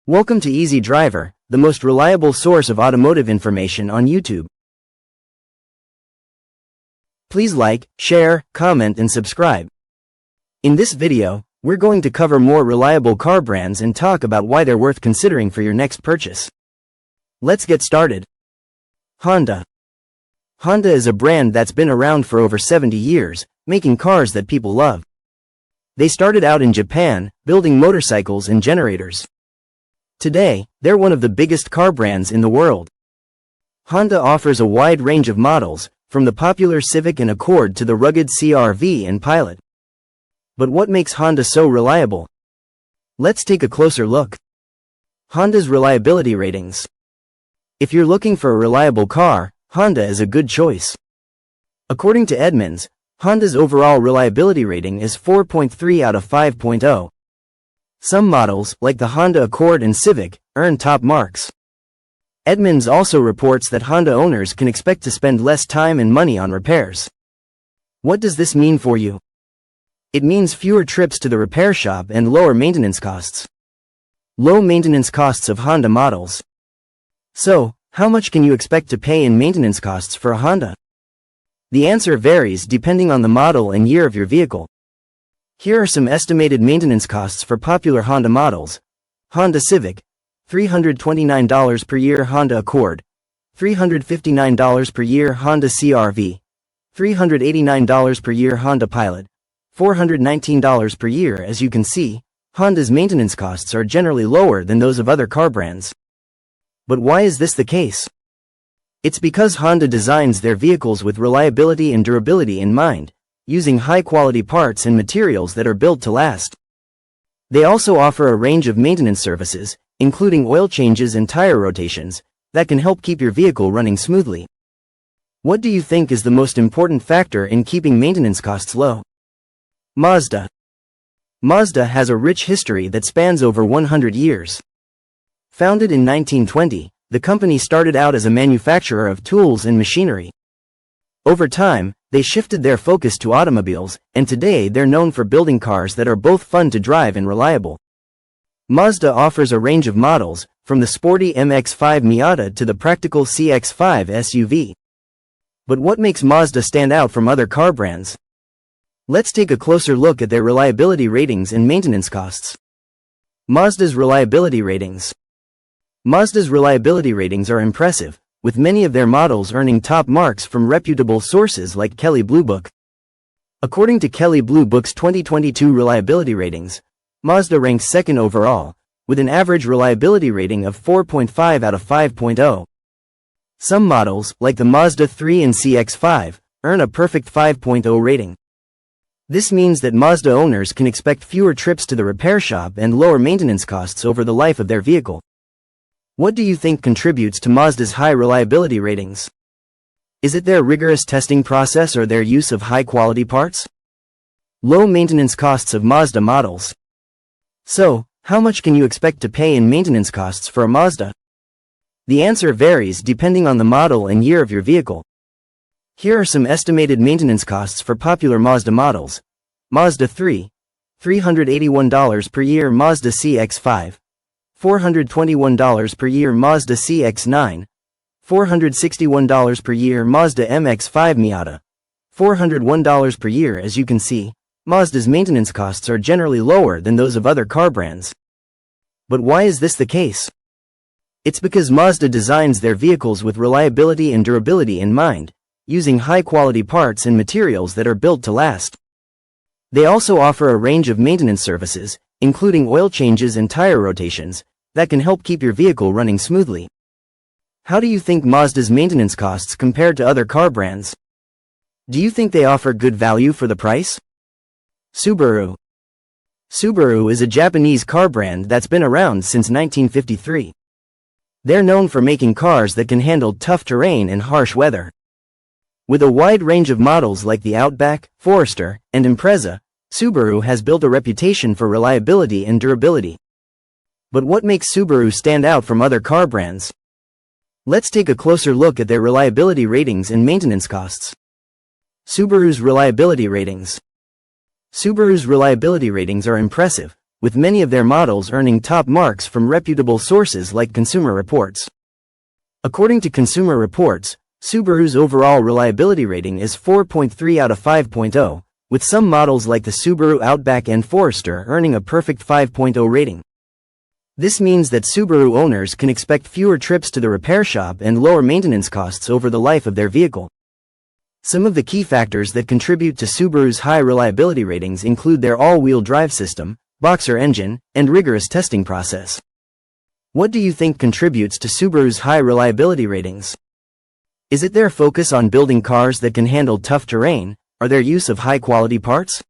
Welcome to Easy Driver, the most reliable source of automotive information on YouTube. Please like, share, comment and subscribe. In this video, we're going to cover more reliable car brands and talk about why they're worth considering for your next purchase. Let's get started. Honda. Honda is a brand that's been around for over 70 years, making cars that people love. They started out in Japan, building motorcycles and generators. Today, they're one of the biggest car brands in the world. Honda offers a wide range of models, from the popular Civic and Accord to the rugged CR-V and Pilot. But what makes Honda so reliable? Let's take a closer look. Honda's reliability ratings. If you're looking for a reliable car, Honda is a good choice. According to Edmunds, Honda's overall reliability rating is 4.3 out of 5.0. Some models, like the Honda Accord and Civic, earn top marks. Edmunds also reports that Honda owners can expect to spend less time and money on repairs. What does this mean for you? It means fewer trips to the repair shop and lower maintenance costs. Low maintenance costs of Honda models. So, how much can you expect to pay in maintenance costs for a Honda? The answer varies depending on the model and year of your vehicle. Here are some estimated maintenance costs for popular Honda models. Honda Civic, $329 per year. Honda Accord, $359 per year. Honda CR-V, $389 per year. Honda Pilot, $419 per year. As you can see, Honda's maintenance costs are generally lower than those of other car brands. But why is this the case? It's because Honda designs their vehicles with reliability and durability in mind, using high-quality parts and materials that are built to last. They also offer a range of maintenance services, including oil changes and tire rotations, that can help keep your vehicle running smoothly. What do you think is the most important factor in keeping maintenance costs low? Mazda. Mazda has a rich history that spans over 100 years. Founded in 1920, the company started out as a manufacturer of tools and machinery. Over time, they shifted their focus to automobiles, and today they're known for building cars that are both fun to drive and reliable. Mazda offers a range of models, from the sporty MX-5 Miata to the practical CX-5 SUV. But what makes Mazda stand out from other car brands? Let's take a closer look at their reliability ratings and maintenance costs. Mazda's reliability ratings. Mazda's reliability ratings are impressive, with many of their models earning top marks from reputable sources like Kelley Blue Book. According to Kelley Blue Book's 2022 reliability ratings, Mazda ranks second overall, with an average reliability rating of 4.5 out of 5.0. Some models, like the Mazda 3 and CX-5, earn a perfect 5.0 rating. This means that Mazda owners can expect fewer trips to the repair shop and lower maintenance costs over the life of their vehicle. What do you think contributes to Mazda's high reliability ratings? Is it their rigorous testing process or their use of high-quality parts? Low maintenance costs of Mazda models. So, how much can you expect to pay in maintenance costs for a Mazda? The answer varies depending on the model and year of your vehicle. Here are some estimated maintenance costs for popular Mazda models. Mazda 3, $381 per year. Mazda CX-5, $421 per year. Mazda CX-9, $461 per year. Mazda MX-5 Miata, $401 per year. As you can see, Mazda's maintenance costs are generally lower than those of other car brands. But why is this the case? It's because Mazda designs their vehicles with reliability and durability in mind, using high-quality parts and materials that are built to last. They also offer a range of maintenance services, including oil changes and tire rotations, that can help keep your vehicle running smoothly. How do you think Mazda's maintenance costs compare to other car brands? Do you think they offer good value for the price? Subaru. Subaru is a Japanese car brand that's been around since 1953. They're known for making cars that can handle tough terrain and harsh weather. With a wide range of models like the Outback, Forester, and Impreza, Subaru has built a reputation for reliability and durability. But what makes Subaru stand out from other car brands? Let's take a closer look at their reliability ratings and maintenance costs. Subaru's reliability ratings. Subaru's reliability ratings are impressive, with many of their models earning top marks from reputable sources like Consumer Reports. According to Consumer Reports, Subaru's overall reliability rating is 4.3 out of 5.0, with some models like the Subaru Outback and Forester earning a perfect 5.0 rating. This means that Subaru owners can expect fewer trips to the repair shop and lower maintenance costs over the life of their vehicle. Some of the key factors that contribute to Subaru's high reliability ratings include their all-wheel drive system, boxer engine, and rigorous testing process. What do you think contributes to Subaru's high reliability ratings? Is it their focus on building cars that can handle tough terrain, or their use of high-quality parts?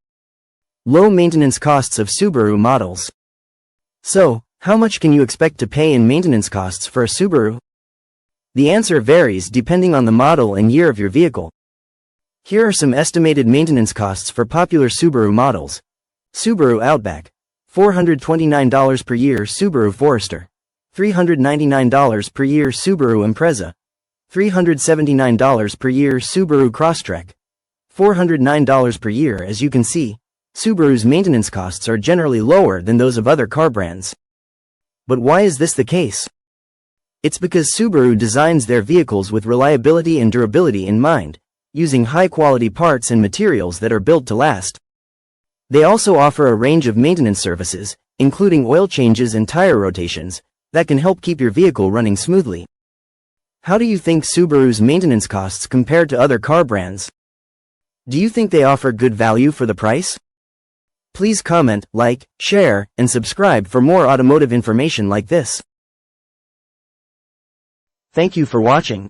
Low maintenance costs of Subaru models. So, how much can you expect to pay in maintenance costs for a Subaru? The answer varies depending on the model and year of your vehicle. Here are some estimated maintenance costs for popular Subaru models. Subaru Outback, $429 per year. Subaru Forester, $399 per year. Subaru Impreza, $379 per year. Subaru Crosstrek, $409 per year. As you can see, Subaru's maintenance costs are generally lower than those of other car brands. But why is this the case? It's because Subaru designs their vehicles with reliability and durability in mind, using high-quality parts and materials that are built to last. They also offer a range of maintenance services, including oil changes and tire rotations, that can help keep your vehicle running smoothly. How do you think Subaru's maintenance costs compare to other car brands? Do you think they offer good value for the price? Please comment, like, share, and subscribe for more automotive information like this. Thank you for watching.